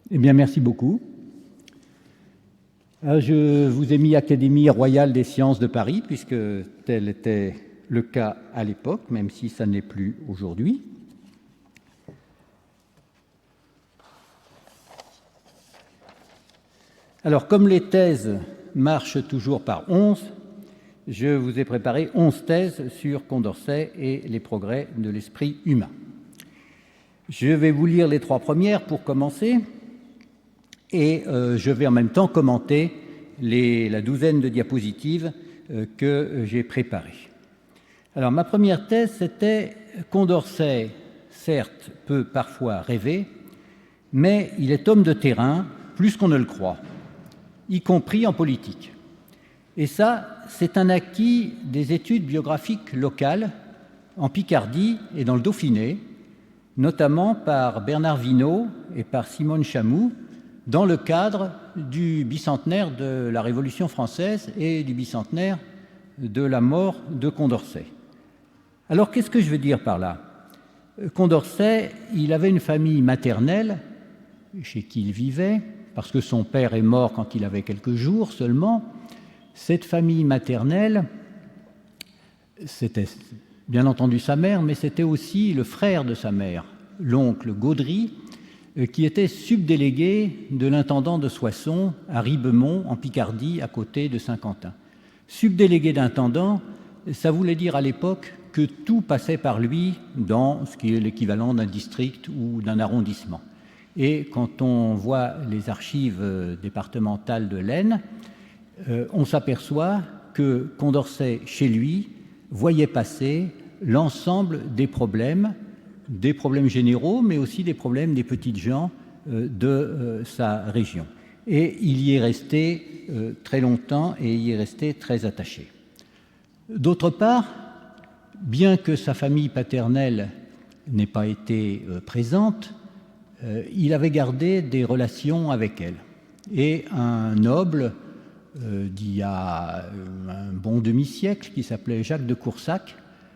Eh bien, merci beaucoup. Je vous ai mis Académie royale des sciences de Paris, puisque tel était le cas à l'époque, même si ça n'est plus aujourd'hui. Alors, comme les thèses marchent toujours par 11, je vous ai préparé 11 thèses sur Condorcet et les progrès de l'esprit humain. Je vais vous lire les 3 premières pour commencer, et je vais en même temps commenter la douzaine de diapositives que j'ai préparées. Alors, ma première thèse, c'était Condorcet, certes, peut parfois rêver, mais il est homme de terrain plus qu'on ne le croit, y compris en politique. Et ça, c'est un acquis des études biographiques locales en Picardie et dans le Dauphiné, notamment par Bernard Vinault et par Simone Chamou, dans le cadre du bicentenaire de la Révolution française et du bicentenaire de la mort de Condorcet. Alors, qu'est-ce que je veux dire par là ? Condorcet, il avait une famille maternelle chez qui il vivait, parce que son père est mort quand il avait quelques jours seulement. Cette famille maternelle, c'était bien entendu sa mère, mais c'était aussi le frère de sa mère, l'oncle Gaudry, qui était subdélégué de l'intendant de Soissons à Ribemont, en Picardie, à côté de Saint-Quentin. Subdélégué d'intendant, ça voulait dire à l'époque que tout passait par lui dans ce qui est l'équivalent d'un district ou d'un arrondissement. Et quand on voit les archives départementales de l'Aisne, on s'aperçoit que Condorcet, chez lui, voyait passer l'ensemble des problèmes généraux, mais aussi des problèmes des petites gens de sa région. Et il y est resté très longtemps et il y est resté très attaché. D'autre part, bien que sa famille paternelle n'ait pas été présente, il avait gardé des relations avec elle. Et un noble d'il y a un bon demi-siècle, qui s'appelait Jacques de Coursac,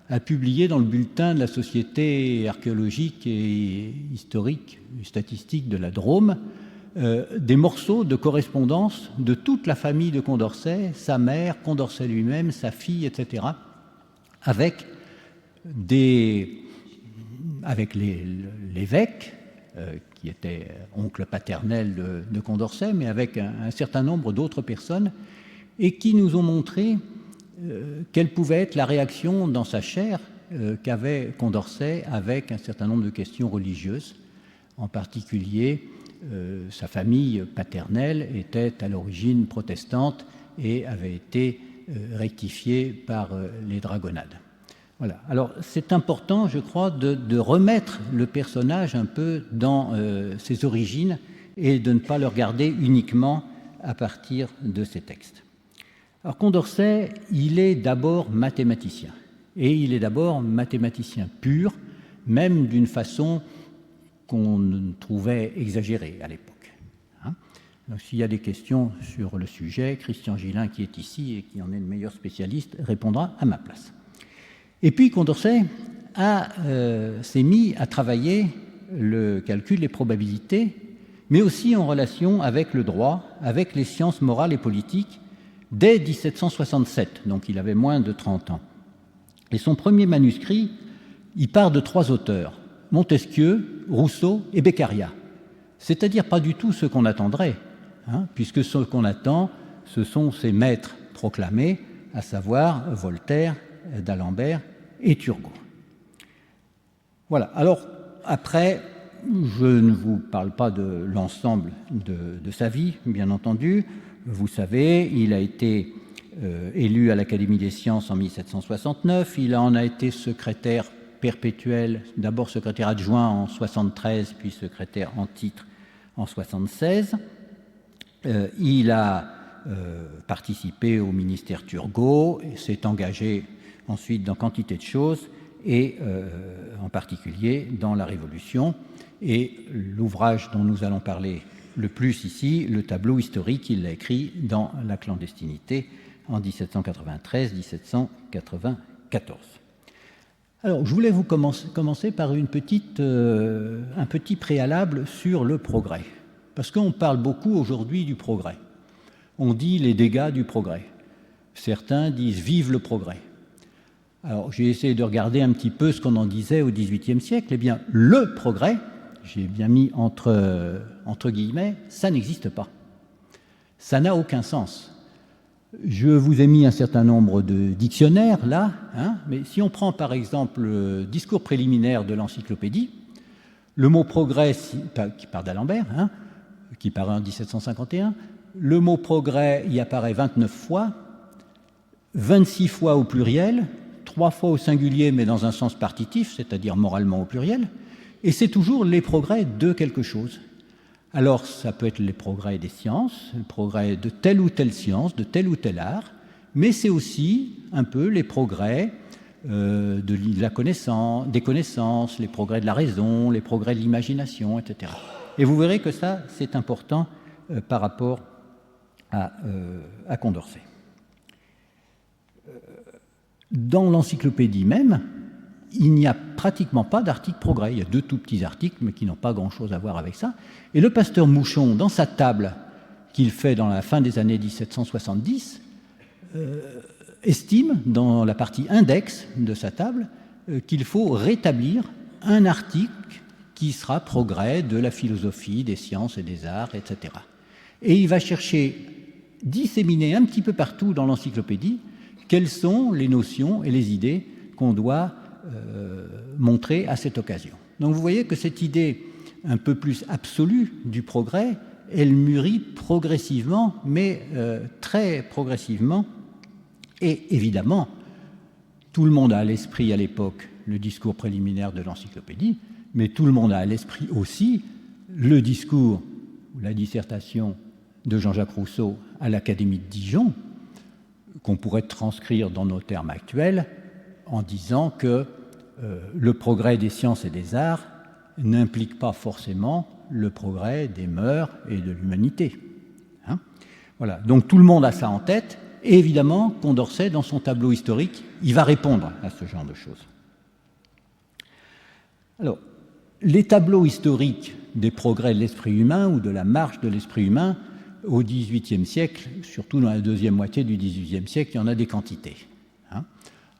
a publié dans le bulletin de la Société archéologique et historique et statistique de la Drôme des morceaux de correspondance de toute la famille de Condorcet, sa mère, Condorcet lui-même, sa fille, etc., avec l'évêque, qui était oncle paternel de Condorcet, mais avec un certain nombre d'autres personnes, et qui nous ont montré quelle pouvait être la réaction dans sa chair qu'avait Condorcet avec un certain nombre de questions religieuses. En particulier, sa famille paternelle était à l'origine protestante et avait été rectifiée par les dragonnades. Voilà. Alors, c'est important, je crois, de remettre le personnage un peu dans ses origines et de ne pas le regarder uniquement à partir de ses textes. Alors, Condorcet, il est d'abord mathématicien. Et il est d'abord mathématicien pur, même d'une façon qu'on trouvait exagérée à l'époque. Donc, s'il y a des questions sur le sujet, Christian Gillin, qui est ici et qui en est le meilleur spécialiste, répondra à ma place. Et puis Condorcet s'est mis à travailler le calcul des probabilités, mais aussi en relation avec le droit, avec les sciences morales et politiques, dès 1767, donc il avait moins de 30 ans. Et son premier manuscrit, il part de 3 auteurs, Montesquieu, Rousseau et Beccaria. C'est-à-dire pas du tout ce qu'on attendrait, puisque ce qu'on attend, ce sont ses maîtres proclamés, à savoir Voltaire, d'Alembert et Turgot. Voilà. Alors, après, je ne vous parle pas de l'ensemble de sa vie, bien entendu. Vous savez, il a été élu à l'Académie des sciences en 1769. Il en a été secrétaire perpétuel, d'abord secrétaire adjoint en 73, puis secrétaire en titre en 76. Il a participé au ministère Turgot, s'est engagé ensuite dans quantité de choses, et en particulier dans la Révolution. Et l'ouvrage dont nous allons parler le plus ici, le tableau historique, il l'a écrit dans la clandestinité en 1793-1794. Alors, je voulais commencer par un petit préalable sur le progrès. Parce qu'on parle beaucoup aujourd'hui du progrès. On dit les dégâts du progrès. Certains disent « vive le progrès ». Alors, j'ai essayé de regarder un petit peu ce qu'on en disait au XVIIIe siècle. Eh bien, le progrès, j'ai bien mis entre guillemets, ça n'existe pas. Ça n'a aucun sens. Je vous ai mis un certain nombre de dictionnaires, là, mais si on prend par exemple le discours préliminaire de l'encyclopédie, le mot progrès, qui part d'Alembert, qui paraît en 1751, le mot progrès y apparaît 29 fois, 26 fois au pluriel, 3 fois au singulier, mais dans un sens partitif, c'est-à-dire moralement au pluriel, et c'est toujours les progrès de quelque chose. Alors, ça peut être les progrès des sciences, le progrès de telle ou telle science, de tel ou tel art, mais c'est aussi un peu les progrès de la connaissance, des connaissances, les progrès de la raison, les progrès de l'imagination, etc. Et vous verrez que ça, c'est important par rapport à Condorcet. Dans l'encyclopédie même, il n'y a pratiquement pas d'article progrès. Il y a 2 tout petits articles, mais qui n'ont pas grand-chose à voir avec ça. Et le pasteur Mouchon, dans sa table qu'il fait dans la fin des années 1770, estime, dans la partie index de sa table, qu'il faut rétablir un article qui sera progrès de la philosophie, des sciences et des arts, etc. Et il va chercher, disséminer un petit peu partout dans l'encyclopédie, quelles sont les notions et les idées qu'on doit montrer à cette occasion. Donc vous voyez que cette idée un peu plus absolue du progrès, elle mûrit progressivement, mais très progressivement. Et évidemment, tout le monde a à l'esprit à l'époque le discours préliminaire de l'encyclopédie, mais tout le monde a à l'esprit aussi le discours ou la dissertation de Jean-Jacques Rousseau à l'Académie de Dijon, qu'on pourrait transcrire dans nos termes actuels en disant que le progrès des sciences et des arts n'implique pas forcément le progrès des mœurs et de l'humanité. Voilà. Donc tout le monde a ça en tête, et évidemment, Condorcet, dans son tableau historique, il va répondre à ce genre de choses. Alors, les tableaux historiques des progrès de l'esprit humain ou de la marche de l'esprit humain au XVIIIe siècle, surtout dans la deuxième moitié du XVIIIe siècle, il y en a des quantités.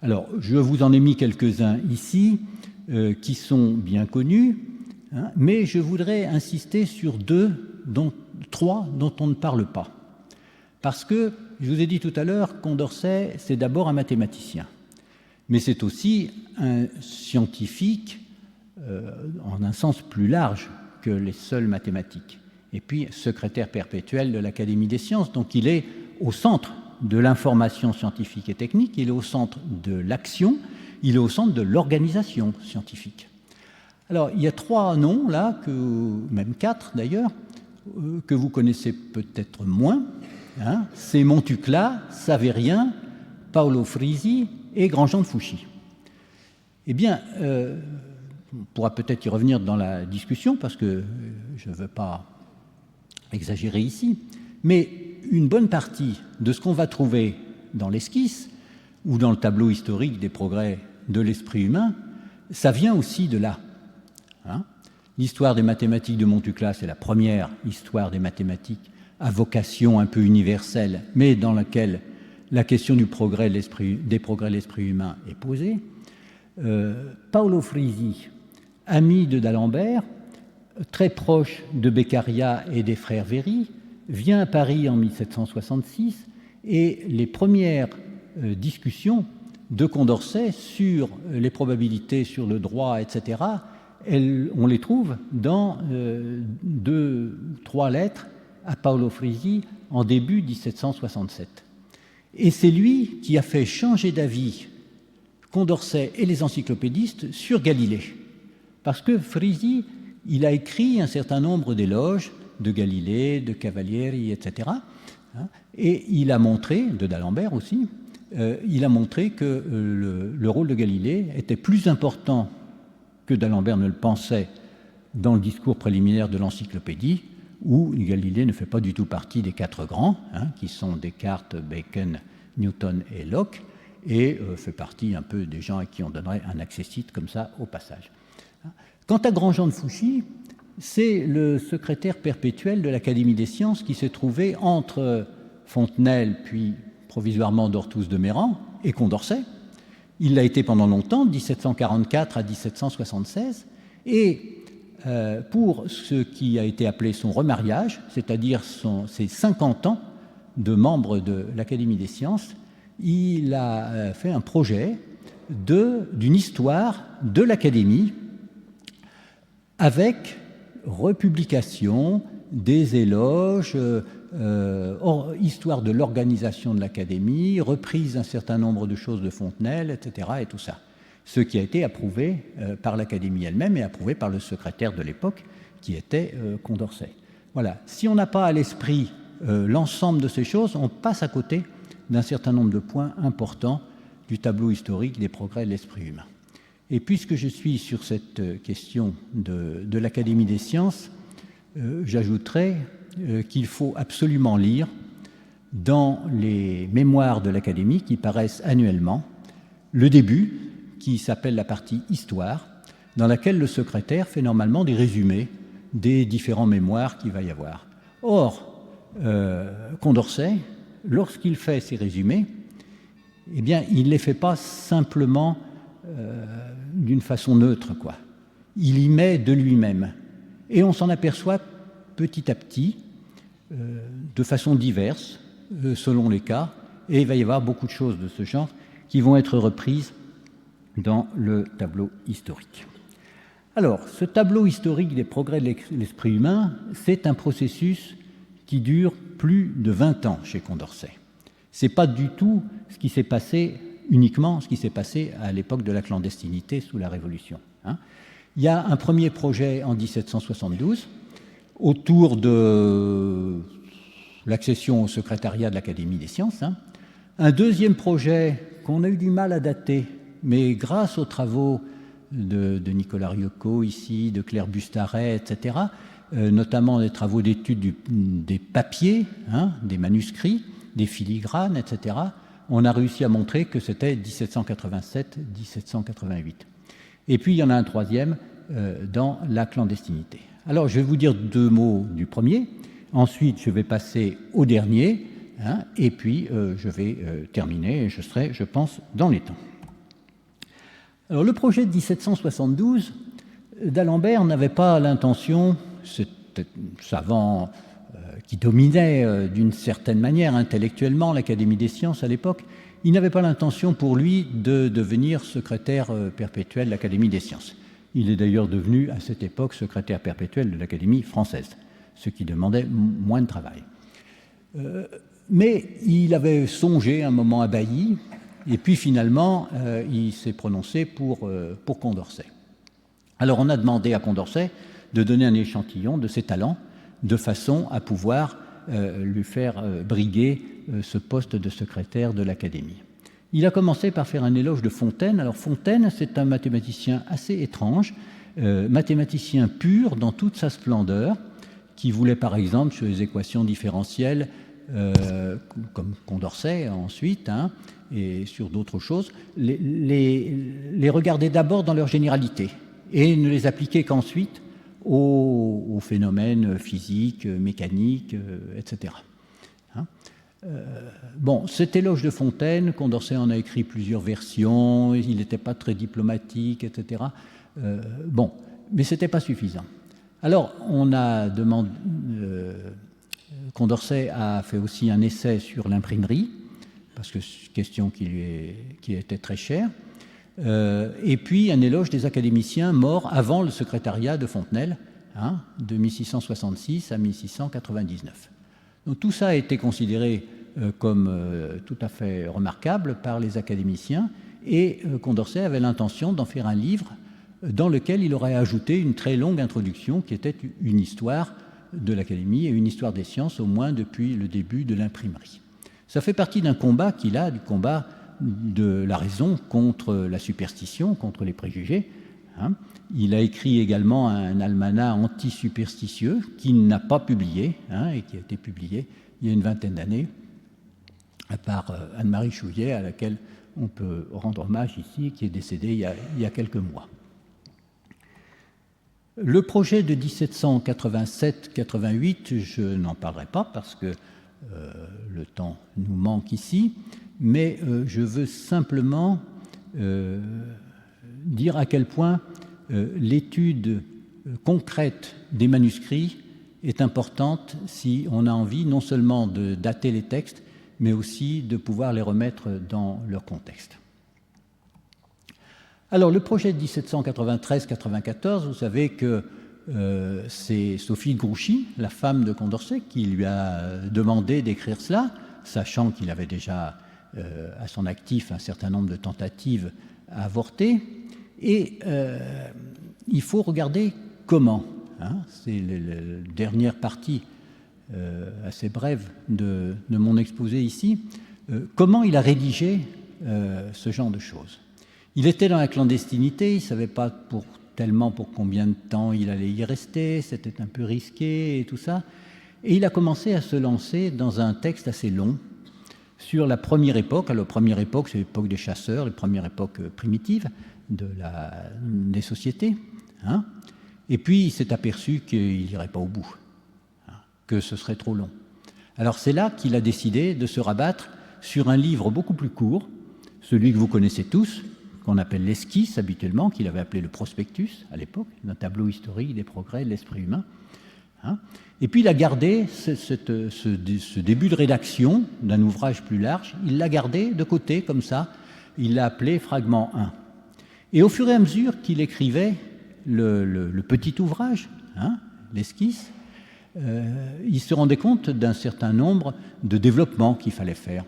Alors, je vous en ai mis quelques-uns ici, qui sont bien connus, mais je voudrais insister sur 3 dont on ne parle pas. Parce que, je vous ai dit tout à l'heure, Condorcet, c'est d'abord un mathématicien, mais c'est aussi un scientifique en un sens plus large que les seules mathématiques. Et puis, secrétaire perpétuel de l'Académie des sciences, donc il est au centre de l'information scientifique et technique, il est au centre de l'action, il est au centre de l'organisation scientifique. Alors, il y a 3 noms, là, même 4 d'ailleurs, que vous connaissez peut-être moins. C'est Montucla, Saverien, Paolo Frisi et Grandjean de Fouchy. Eh bien, on pourra peut-être y revenir dans la discussion, parce que je ne veux pas exagérer ici, mais une bonne partie de ce qu'on va trouver dans l'esquisse ou dans le tableau historique des progrès de l'esprit humain, ça vient aussi de là. L'histoire des mathématiques de Montucla, c'est la première histoire des mathématiques à vocation un peu universelle, mais dans laquelle la question des progrès de l'esprit humain est posée. Paolo Frisi, ami de d'Alembert, très proche de Beccaria et des frères Véry, vient à Paris en 1766 et les premières discussions de Condorcet sur les probabilités, sur le droit, etc., on les trouve dans 2 ou 3 lettres à Paolo Frisi en début 1767. Et c'est lui qui a fait changer d'avis Condorcet et les encyclopédistes sur Galilée. Parce que Frisi, il a écrit un certain nombre d'éloges de Galilée, de Cavalieri, etc. Et il a montré, de d'Alembert aussi, il a montré que le rôle de Galilée était plus important que d'Alembert ne le pensait dans le discours préliminaire de l'encyclopédie, où Galilée ne fait pas du tout partie des 4 grands, qui sont Descartes, Bacon, Newton et Locke, et fait partie un peu des gens à qui on donnerait un accessit comme ça au passage. Quant à Grandjean de Fouchy, c'est le secrétaire perpétuel de l'Académie des sciences qui s'est trouvé entre Fontenelle, puis provisoirement d'Orthoz de Meyran et Condorcet. Il l'a été pendant longtemps, de 1744 à 1776, et pour ce qui a été appelé son remariage, c'est-à-dire ses 50 ans de membre de l'Académie des sciences, il a fait un projet d'une histoire de l'Académie avec republication des éloges, histoire de l'organisation de l'Académie, reprise d'un certain nombre de choses de Fontenelle, etc. et tout ça. Ce qui a été approuvé par l'Académie elle-même et approuvé par le secrétaire de l'époque, qui était Condorcet. Voilà. Si on n'a pas à l'esprit l'ensemble de ces choses, on passe à côté d'un certain nombre de points importants du tableau historique des progrès de l'esprit humain. Et puisque je suis sur cette question de l'Académie des sciences, j'ajouterai qu'il faut absolument lire dans les mémoires de l'Académie qui paraissent annuellement le début, qui s'appelle la partie Histoire, dans laquelle le secrétaire fait normalement des résumés des différents mémoires qu'il va y avoir. Or, Condorcet, lorsqu'il fait ces résumés, eh bien, il ne les fait pas simplement d'une façon neutre, quoi. Il y met de lui-même. Et on s'en aperçoit petit à petit, de façon diverse, selon les cas, et il va y avoir beaucoup de choses de ce genre qui vont être reprises dans le tableau historique. Alors, ce tableau historique des progrès de l'esprit humain, c'est un processus qui dure plus de 20 ans chez Condorcet. Ce n'est pas du tout ce qui s'est passé, uniquement ce qui s'est passé à l'époque de la clandestinité sous la Révolution. Il y a un premier projet en 1772, autour de l'accession au secrétariat de l'Académie des sciences. Un deuxième projet qu'on a eu du mal à dater, mais grâce aux travaux de Nicolas Riocco ici, de Claire Bustaret, etc., notamment des travaux d'étude des papiers, des manuscrits, des filigranes, etc., on a réussi à montrer que c'était 1787-1788. Et puis il y en a un troisième dans la clandestinité. Alors je vais vous dire deux mots du premier, ensuite je vais passer au dernier, et puis je vais terminer, et je serai, je pense, dans les temps. Alors le projet de 1772 d'Alembert n'avait pas l'intention, c'était un savant qui dominait d'une certaine manière intellectuellement l'Académie des sciences à l'époque, il n'avait pas l'intention pour lui de devenir secrétaire perpétuel de l'Académie des sciences. Il est d'ailleurs devenu à cette époque secrétaire perpétuel de l'Académie française, ce qui demandait moins de travail. Mais il avait songé un moment à Bailly, et puis finalement il s'est prononcé pour Condorcet. Alors on a demandé à Condorcet de donner un échantillon de ses talents, de façon à pouvoir lui faire briguer ce poste de secrétaire de l'Académie. Il a commencé par faire un éloge de Fontaine. Alors Fontaine, c'est un mathématicien assez étrange, mathématicien pur dans toute sa splendeur, qui voulait par exemple sur les équations différentielles, comme Condorcet ensuite, et sur d'autres choses, les regarder d'abord dans leur généralité et ne les appliquer qu'ensuite aux phénomènes physiques, mécaniques, etc. Bon, cet éloge de Fontaine, Condorcet en a écrit plusieurs versions, il n'était pas très diplomatique, etc. Bon, mais ce n'était pas suffisant. Alors, on a demandé... Condorcet a fait aussi un essai sur l'imprimerie, parce que c'est une question qui était très chère, et puis un éloge des académiciens morts avant le secrétariat de Fontenelle, de 1666 à 1699. Donc tout ça a été considéré comme tout à fait remarquable par les académiciens, et Condorcet avait l'intention d'en faire un livre dans lequel il aurait ajouté une très longue introduction qui était une histoire de l'Académie et une histoire des sciences, au moins depuis le début de l'imprimerie. Ça fait partie d'un combat qu'il a, du combat de la raison contre la superstition, contre les préjugés. Il a écrit également un almanach anti-superstitieux qu'il n'a pas publié, et qui a été publié il y a une vingtaine d'années par Anne-Marie Chouillet, à laquelle on peut rendre hommage ici, qui est décédée il y a quelques mois. Le projet de 1787-88, je n'en parlerai pas parce que le temps nous manque ici, mais je veux simplement dire à quel point l'étude concrète des manuscrits est importante si on a envie non seulement de dater les textes, mais aussi de pouvoir les remettre dans leur contexte. Alors, le projet de 1793-94, vous savez que c'est Sophie de Grouchy, la femme de Condorcet, qui lui a demandé d'écrire cela, sachant qu'il avait déjà à son actif un certain nombre de tentatives à avorter. Et il faut regarder comment. C'est la dernière partie assez brève de mon exposé ici. Comment il a rédigé ce genre de choses. Il était dans la clandestinité, il ne savait pas tellement pour combien de temps il allait y rester, c'était un peu risqué et tout ça. Et il a commencé à se lancer dans un texte assez long sur la première époque. Alors, la première époque, c'est l'époque des chasseurs, la première époque primitive des sociétés. Et puis, il s'est aperçu qu'il n'irait pas au bout, que ce serait trop long. Alors, c'est là qu'il a décidé de se rabattre sur un livre beaucoup plus court, celui que vous connaissez tous, qu'on appelle l'esquisse habituellement, qu'il avait appelé le prospectus à l'époque, un tableau historique des progrès de l'esprit humain. Et puis il a gardé ce début de rédaction d'un ouvrage plus large, il l'a gardé de côté comme ça, il l'a appelé fragment 1. Et au fur et à mesure qu'il écrivait le petit ouvrage, l'esquisse, il se rendait compte d'un certain nombre de développements qu'il fallait faire.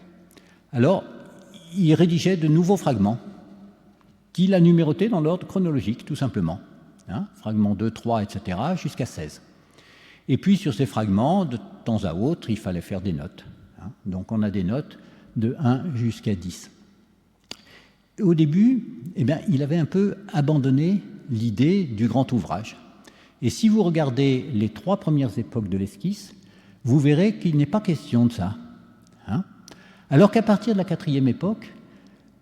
Alors, il rédigeait de nouveaux fragments qu'il a numérotés dans l'ordre chronologique, tout simplement. Fragments 2, 3, etc., jusqu'à 16. Et puis, sur ces fragments, de temps à autre, il fallait faire des notes. Donc, on a des notes de 1 jusqu'à 10. Au début, il avait un peu abandonné l'idée du grand ouvrage. Et si vous regardez les 3 premières époques de l'esquisse, vous verrez qu'il n'est pas question de ça. Alors qu'à partir de la 4e époque,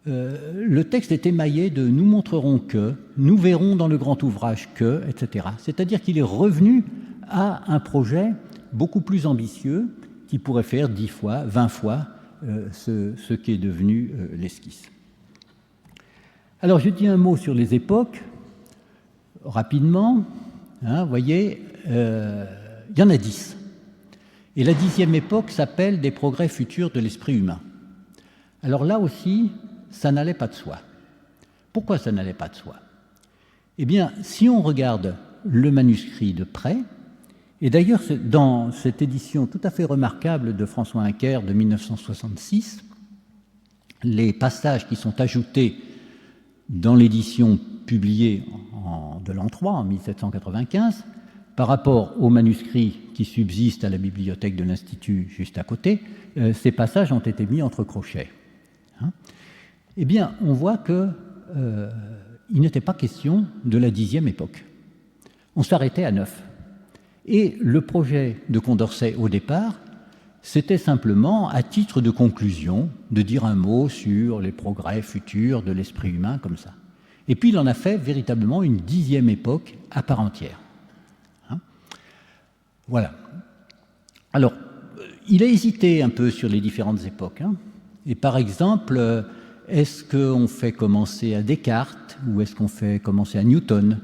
le texte est émaillé de « nous montrerons que »,« nous verrons dans le grand ouvrage que », etc. C'est-à-dire qu'il est revenu à un projet beaucoup plus ambitieux qui pourrait faire 10 fois, 20 fois ce qui est devenu l'esquisse. Alors, je dis un mot sur les époques, rapidement. Vous voyez, il y en a 10. Et la 10e époque s'appelle « Des progrès futurs de l'esprit humain ». Alors là aussi, ça n'allait pas de soi. Pourquoi ça n'allait pas de soi? Eh bien, si on regarde le manuscrit de près, et d'ailleurs dans cette édition tout à fait remarquable de François Huncker de 1966, les passages qui sont ajoutés dans l'édition publiée de l'an 3, en 1795, par rapport aux manuscrits qui subsistent à la bibliothèque de l'Institut juste à côté, ces passages ont été mis entre crochets. Eh bien, on voit qu'il n'était pas question de la 10e époque. On s'arrêtait à 9. Et le projet de Condorcet, au départ, c'était simplement, à titre de conclusion, de dire un mot sur les progrès futurs de l'esprit humain, comme ça. Et puis, il en a fait véritablement une 10e époque à part entière. Voilà. Alors, il a hésité un peu sur les différentes époques. Et par exemple, est-ce qu'on fait commencer à Descartes ou est-ce qu'on fait commencer à Newton,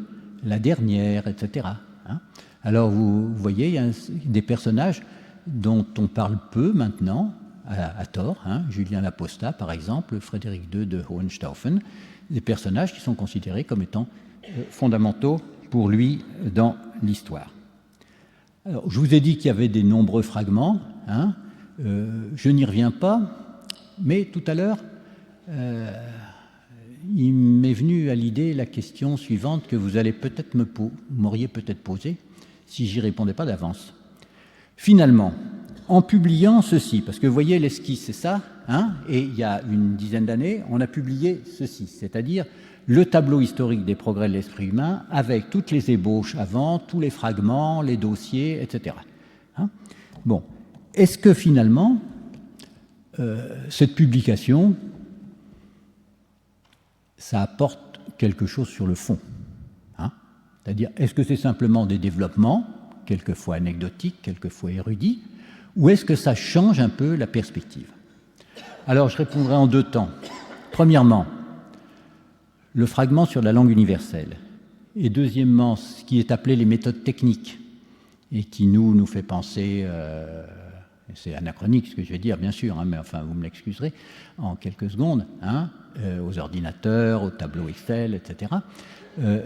la dernière, etc. Alors, vous voyez, il y a des personnages dont on parle peu maintenant, à tort, Julien Laposta, par exemple, Frédéric II de Hohenstaufen, des personnages qui sont considérés comme étant fondamentaux pour lui dans l'histoire. Alors, je vous ai dit qu'il y avait des nombreux fragments, je n'y reviens pas, mais tout à l'heure, il m'est venu à l'idée la question suivante que vous allez peut-être m'auriez peut-être posée si j'y répondais pas d'avance. Finalement, en publiant ceci, parce que vous voyez l'esquisse, c'est ça, et il y a une dizaine d'années, on a publié ceci, c'est-à-dire le tableau historique des progrès de l'esprit humain avec toutes les ébauches avant, tous les fragments, les dossiers, etc. Bon, est-ce que finalement, cette publication, ça apporte quelque chose sur le fond? C'est-à-dire, est-ce que c'est simplement des développements, quelquefois anecdotiques, quelquefois érudits, ou est-ce que ça change un peu la perspective? Alors, je répondrai en 2 temps. Premièrement, le fragment sur la langue universelle. Et deuxièmement, ce qui est appelé les méthodes techniques, et qui nous fait penser, c'est anachronique ce que je vais dire, bien sûr, hein, mais enfin, vous me l'excuserez, en quelques secondes, hein, aux ordinateurs, aux tableaux Excel, etc.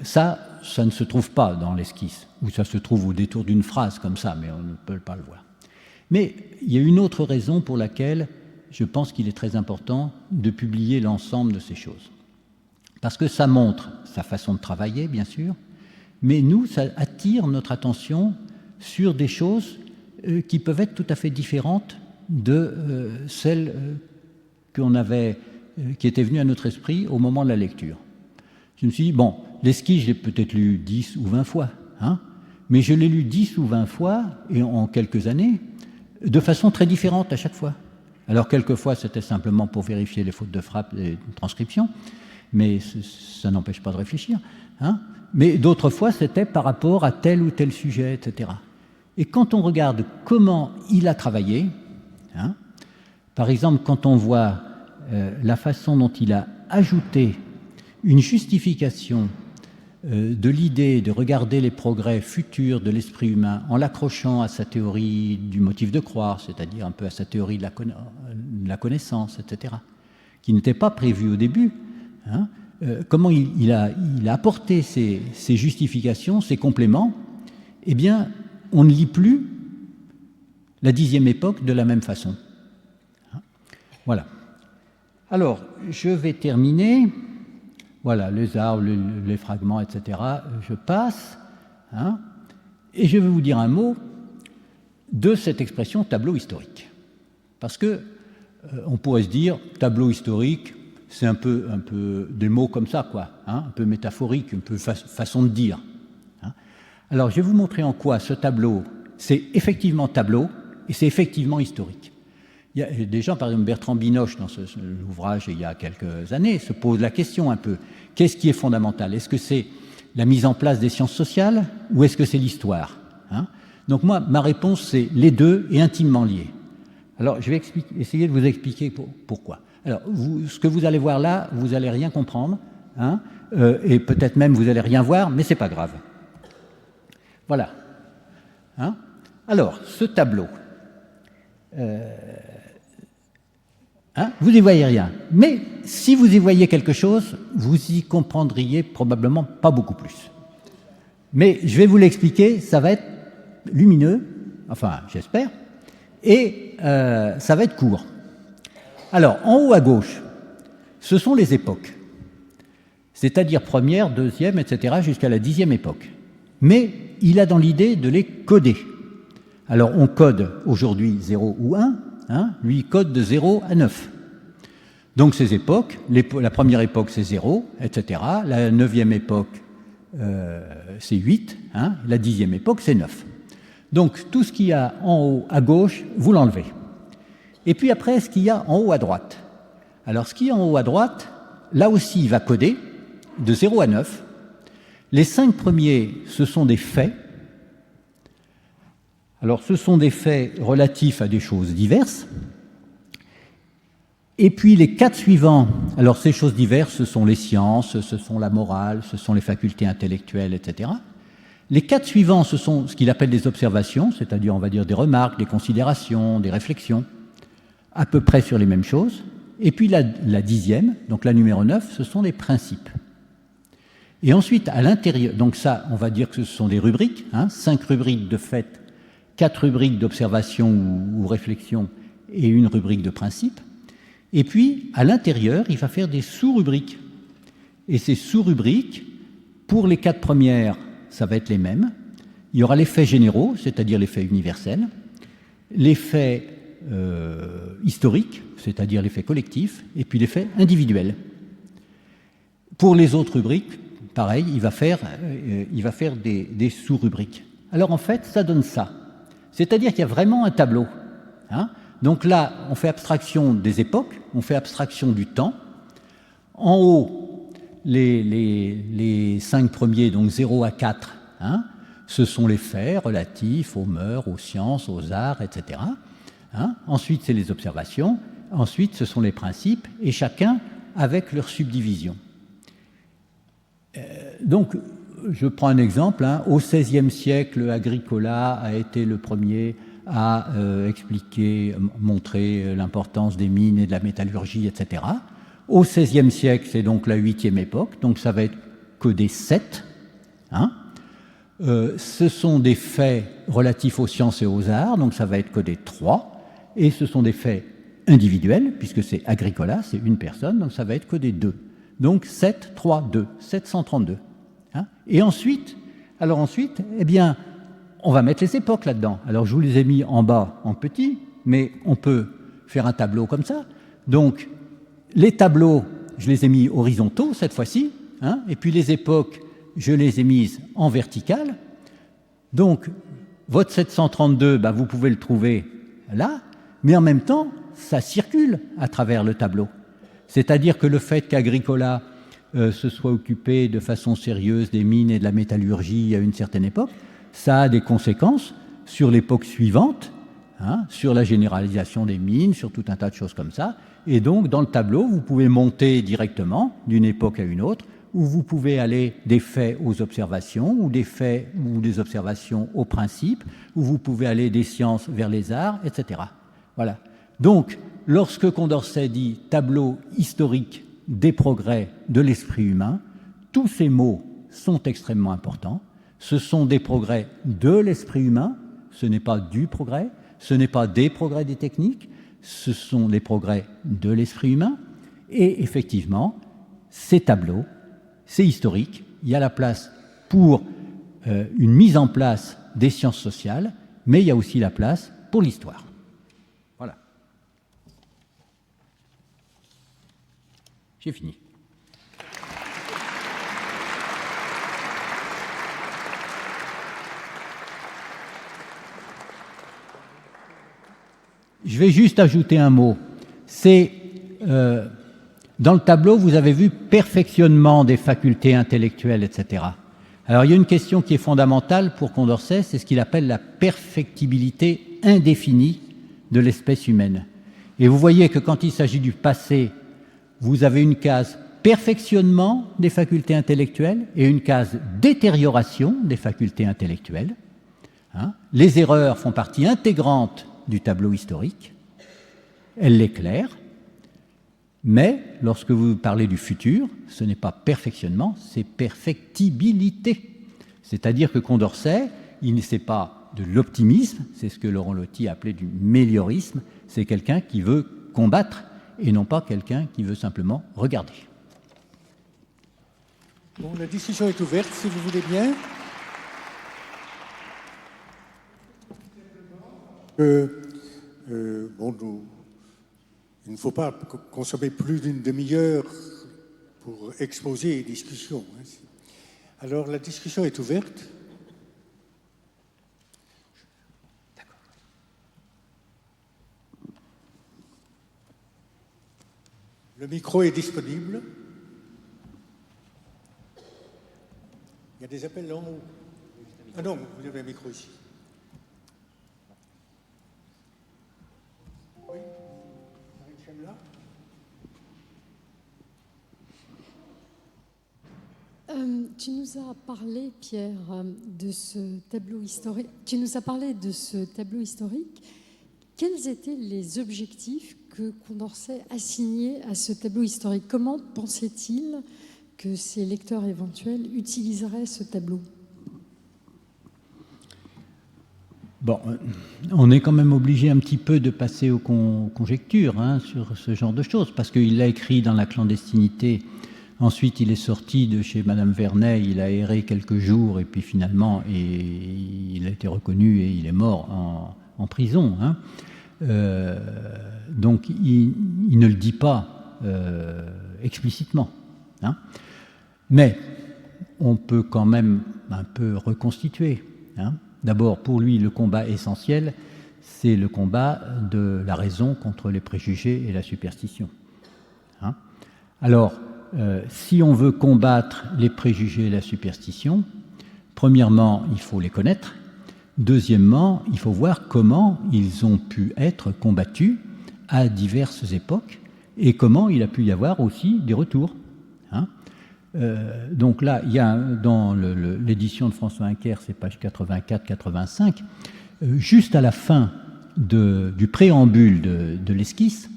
Ça ne se trouve pas dans l'esquisse, ou ça se trouve au détour d'une phrase comme ça, mais on ne peut pas le voir. Mais il y a une autre raison pour laquelle je pense qu'il est très important de publier l'ensemble de ces choses. Parce que ça montre sa façon de travailler, bien sûr, mais nous, ça attire notre attention sur des choses qui peuvent être tout à fait différentes de celles qui étaient venues à notre esprit au moment de la lecture. Je me suis dit, bon, l'esquisse, je l'ai peut-être lu 10 ou 20 fois, hein, mais je l'ai lu 10 ou 20 fois, et en quelques années, de façon très différente à chaque fois. Alors, quelquefois, c'était simplement pour vérifier les fautes de frappe et de transcription, mais ça n'empêche pas de réfléchir. Hein. Mais d'autres fois, c'était par rapport à tel ou tel sujet, etc. Et quand on regarde comment il a travaillé, hein, par exemple, quand on voit la façon dont il a ajouté une justification de l'idée de regarder les progrès futurs de l'esprit humain en l'accrochant à sa théorie du motif de croire, c'est-à-dire un peu à sa théorie de la connaissance, etc., qui n'était pas prévue au début, hein, comment il a apporté ces justifications, ces compléments, eh bien, on ne lit plus la 10e époque de la même façon. Voilà. Alors, je vais terminer. Voilà, les arbres, les fragments, etc. Je passe. Hein, et je vais vous dire un mot de cette expression tableau historique. Parce que on pourrait se dire, tableau historique, c'est un peu des mots comme ça, quoi, hein, un peu métaphorique, un peu façon de dire. Hein. Alors, je vais vous montrer en quoi ce tableau, c'est effectivement tableau et c'est effectivement historique. Il y a des gens, par exemple Bertrand Binoche, dans l'ouvrage il y a quelques années, se pose la question un peu, qu'est-ce qui est fondamental? Est-ce que c'est la mise en place des sciences sociales ou est-ce que c'est l'histoire, hein? Donc moi, ma réponse, c'est les deux et intimement liés. Alors, je vais essayer de vous expliquer pourquoi. Alors, ce que vous allez voir là, vous n'allez rien comprendre, hein, et peut-être même vous n'allez rien voir, mais ce n'est pas grave. Voilà. Hein. Alors, ce tableau, hein, vous n'y voyez rien. Mais si vous y voyez quelque chose, vous y comprendriez probablement pas beaucoup plus. Mais je vais vous l'expliquer, ça va être lumineux, enfin, j'espère, et ça va être court. Alors, en haut à gauche, ce sont les époques, c'est-à-dire première, deuxième, etc., jusqu'à la 10e époque. Mais il a dans l'idée de les coder. Alors, on code aujourd'hui 0 ou 1, hein, lui il code de 0 à 9. Donc, ces époques, la première époque, c'est 0, etc., la 9e époque, c'est 8, hein, la 10e époque, c'est 9. Donc, tout ce qu'il y a en haut à gauche, vous l'enlevez. Et puis après, ce qu'il y a en haut à droite. Alors, ce qu'il y a en haut à droite, là aussi, il va coder de 0 à 9. Les 5 premiers, ce sont des faits. Alors, ce sont des faits relatifs à des choses diverses. Et puis, les 4 suivants, alors ces choses diverses, ce sont les sciences, ce sont la morale, ce sont les facultés intellectuelles, etc. Les 4 suivants, ce sont ce qu'il appelle des observations, c'est-à-dire, on va dire, des remarques, des considérations, des réflexions, à peu près sur les mêmes choses. Et puis la 10e, donc la numéro 9, ce sont des principes. Et ensuite, à l'intérieur, donc ça, on va dire que ce sont des rubriques, hein, 5 rubriques de faits, 4 rubriques d'observation ou réflexion et une rubrique de principes. Et puis, à l'intérieur, il va faire des sous-rubriques. Et ces sous-rubriques, pour les 4 premières, ça va être les mêmes. Il y aura les faits généraux, c'est-à-dire les faits universels, les faits historiques, c'est-à-dire les faits collectifs, et puis les faits individuels. Pour les autres rubriques, pareil, il va faire des sous-rubriques. Alors en fait, ça donne ça. C'est-à-dire qu'il y a vraiment un tableau. Hein. Donc là, on fait abstraction des époques, on fait abstraction du temps. En haut, les 5 premiers, donc 0 à 4, hein, ce sont les faits relatifs aux mœurs, aux sciences, aux arts, etc. Hein. Ensuite, c'est les observations. Ensuite, ce sont les principes, et chacun avec leur subdivision. Donc, je prends un exemple. Hein. Au XVIe siècle, Agricola a été le premier à expliquer, montrer l'importance des mines et de la métallurgie, etc. Au XVIe siècle, c'est donc la 8e époque, donc ça va être que des 7. Hein. Ce sont des faits relatifs aux sciences et aux arts, donc ça va être que des 3. Et ce sont des faits individuels, puisque c'est Agricola, c'est une personne, donc ça va être que des 2. Donc 7, 3, 2, 732. Hein. Et ensuite, eh bien, on va mettre les époques là-dedans. Alors je vous les ai mis en bas en petit, mais on peut faire un tableau comme ça. Donc les tableaux, je les ai mis horizontaux cette fois-ci, hein, et puis les époques, je les ai mises en verticale. Donc votre 732, ben, vous pouvez le trouver là, mais en même temps, ça circule à travers le tableau. C'est-à-dire que le fait qu'Agricola se soit occupé de façon sérieuse des mines et de la métallurgie à une certaine époque, ça a des conséquences sur l'époque suivante, hein, sur la généralisation des mines, sur tout un tas de choses comme ça. Et donc, dans le tableau, vous pouvez monter directement d'une époque à une autre, ou vous pouvez aller des faits aux observations, ou des faits ou des observations aux principes, ou vous pouvez aller des sciences vers les arts, etc. Voilà. Donc, lorsque Condorcet dit tableau historique des progrès de l'esprit humain, tous ces mots sont extrêmement importants. Ce sont des progrès de l'esprit humain, ce n'est pas du progrès, ce n'est pas des progrès des techniques, ce sont les progrès de l'esprit humain. Et effectivement, ces tableaux, c'est historique, il y a la place pour une mise en place des sciences sociales, mais il y a aussi la place pour l'histoire. Voilà. J'ai fini. Je vais juste ajouter un mot. C'est dans le tableau, vous avez vu perfectionnement des facultés intellectuelles, etc. Alors, il y a une question qui est fondamentale pour Condorcet, c'est ce qu'il appelle la perfectibilité indéfinie de l'espèce humaine. Et vous voyez que quand il s'agit du passé, vous avez une case perfectionnement des facultés intellectuelles et une case détérioration des facultés intellectuelles. Hein. Les erreurs font partie intégrante du tableau historique, elles l'éclairent, mais lorsque vous parlez du futur, ce n'est pas perfectionnement, c'est perfectibilité. C'est-à-dire que Condorcet, il ne sait pas de l'optimisme, c'est ce que Laurent Lotti appelait du méliorisme, c'est quelqu'un qui veut combattre et non pas quelqu'un qui veut simplement regarder. Bon, la discussion est ouverte, si vous voulez bien. Il ne faut pas consommer plus d'une demi-heure pour exposer les discussions. Alors, la discussion est ouverte. Le micro est disponible. Il y a des appels là en haut. Ah non, vous avez un micro ici. Oui, Marie-Chemla. Tu nous as parlé, Pierre, de ce tableau historique. Tu nous as parlé de ce tableau historique. Quels étaient les objectifs que Condorcet assignait à ce tableau historique? Comment pensait-il que ses lecteurs éventuels utiliseraient ce tableau? Bon, on est quand même obligé un petit peu de passer aux conjectures hein, sur ce genre de choses, parce qu'il l'a écrit dans la clandestinité. Ensuite, il est sorti de chez Madame Vernet, il a erré quelques jours, et puis finalement, il a été reconnu et il est mort en prison. Hein. Donc, il ne le dit pas explicitement. Hein. Mais on peut quand même un peu reconstituer. Hein. D'abord, pour lui, le combat essentiel, c'est le combat de la raison contre les préjugés et la superstition. Hein. Alors, si on veut combattre les préjugés et la superstition, premièrement, il faut les connaître. Deuxièmement, il faut voir comment ils ont pu être combattus à diverses époques et comment il a pu y avoir aussi des retours. Hein. Donc là, il y a dans l'édition de François Inquer, c'est page 84-85, juste à la fin du préambule de l'esquisse,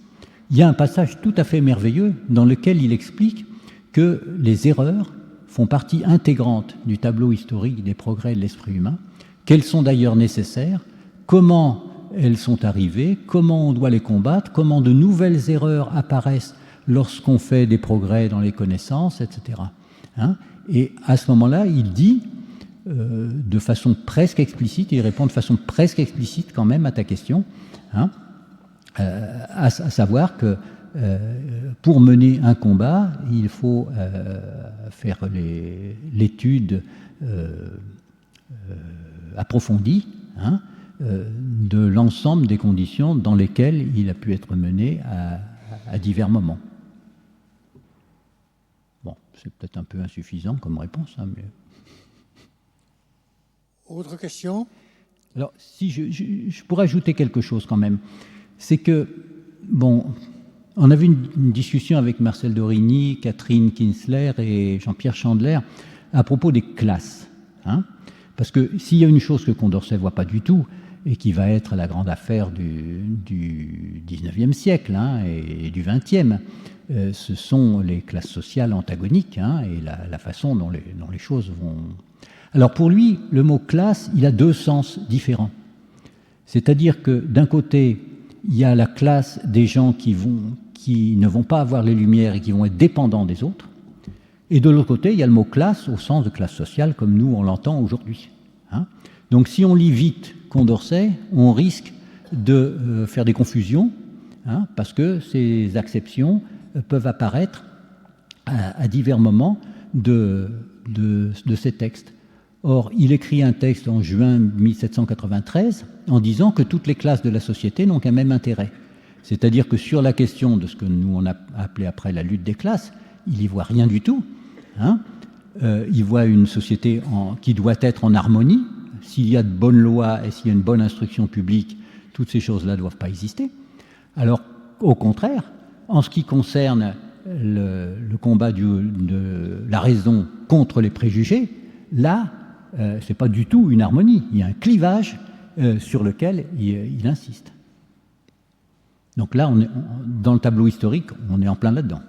il y a un passage tout à fait merveilleux dans lequel il explique que les erreurs font partie intégrante du tableau historique des progrès de l'esprit humain, qu'elles sont d'ailleurs nécessaires, comment elles sont arrivées, comment on doit les combattre, comment de nouvelles erreurs apparaissent lorsqu'on fait des progrès dans les connaissances, etc. Hein. Et à ce moment-là, il dit de façon presque explicite, il répond de façon presque explicite quand même à ta question, hein, à savoir que pour mener un combat, il faut faire l'étude approfondie, hein, de l'ensemble des conditions dans lesquelles il a pu être mené à divers moments. Bon, c'est peut-être un peu insuffisant comme réponse, hein, mais... Autre question? Alors, si je pourrais ajouter quelque chose quand même, c'est que, bon, on a vu une discussion avec Marcel Dorigny, Catherine Kinsler et Jean-Pierre Chandler à propos des classes, hein, parce que s'il y a une chose que Condorcet ne voit pas du tout, et qui va être la grande affaire du 19e siècle, hein, et du 20e, ce sont les classes sociales antagoniques, hein, et la façon dont les choses vont... Alors pour lui, le mot classe, il a deux sens différents. C'est-à-dire que d'un côté, il y a la classe des gens qui ne vont pas avoir les lumières et qui vont être dépendants des autres, et de l'autre côté, il y a le mot classe au sens de classe sociale comme nous on l'entend aujourd'hui. Hein. Donc si on lit vite Condorcet, on risque de faire des confusions, hein, parce que ces acceptions peuvent apparaître à divers moments de ces textes. Or, il écrit un texte en juin 1793 en disant que toutes les classes de la société n'ont qu'un même intérêt. C'est-à-dire que sur la question de ce que nous on a appelé après la lutte des classes, il n'y voit rien du tout. Hein. Il voit une société qui doit être en harmonie. S'il y a de bonnes lois et s'il y a une bonne instruction publique, toutes ces choses-là ne doivent pas exister. Alors, au contraire, en ce qui concerne le combat de la raison contre les préjugés, là, ce n'est pas du tout une harmonie. Il y a un clivage sur lequel il insiste. Donc là, dans le tableau historique, on est en plein là-dedans.